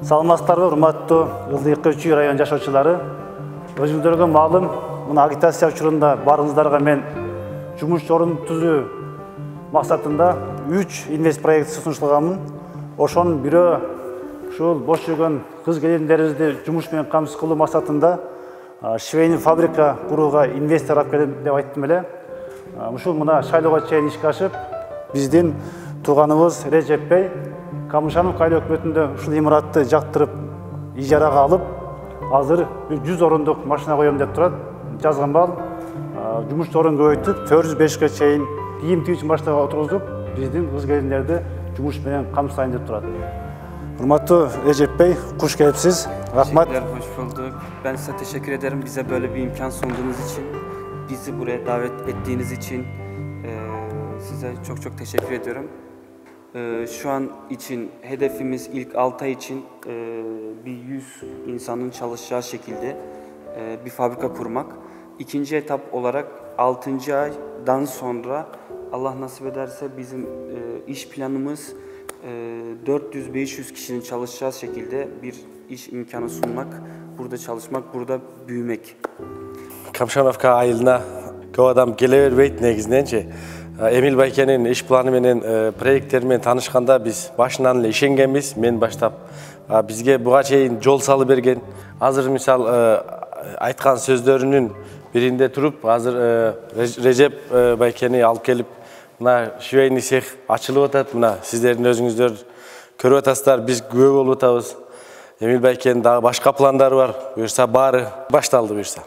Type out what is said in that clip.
Саламатсыздарбы, урматтуу Ылдыйкы Үчүй район жашоочулары. Өзүңүздөргө маалым, мына агитация учурунда барыңыздарга мен жумуш орун түзүү максатында 3 инвест проект сунушталганмын. Ошонун бирөө ушул бош жүргөн кыз-келиндерибизди жумуш менен камсыз кылуу максатында швейный фабрика курууга инвестор алып келем деп айттым эле. Ушул мына шайлоого чейин ишке ашып, биздин тууганыбыз Режеп Бей Камышанов кайлы өкмөтүндө ушул имаратты жактырып ижарага алып, азыр 100 орундук машина коем деп турат. Жазган бал жумуш орун көбөйтүп 405ке чейин кийим тигүүчү машинага отургузуп, биздин кыз-келиндерди жумуш менен камсыздайын деп турат. Урматтуу Режеп Бей, kuş келипсиz. Rahmat. Hoş bulduk. Ben size teşekkür ederim bize böyle bir imkan sunduğunuz için. Bizi buraya davet ettiğiniz için size çok teşekkür ediyorum. Şu an için hedefimiz ilk 6 ay için bir 100 insanın çalışacağı şekilde bir fabrika kurmak. İkinci etap olarak 6. aydan sonra Allah nasip ederse bizim iş planımız 400-500 kişinin çalışacağı şekilde bir iş imkanı sunmak, burada çalışmak, burada büyümek. Камшановка айылына көп адам келе бербейт негизиненчи. Эмил Байкенин иш планы менен проекттери менен таанышканда биз башынан эле ишенгенбиз. Мен баштап бизге буга чейин жол салып берген. Азыр мисал айткан сөздөрүнүн биринде туруп, азыр Режеп Байкени алып келип, мына швейный цех ачылып атат. Мына сиздердин өзүңүздөр көрүп атасыздар, биз күбө болуп атабыз. Эмил Байкенин дагы башка пландары бар. Буюрса баары башталды буюрса.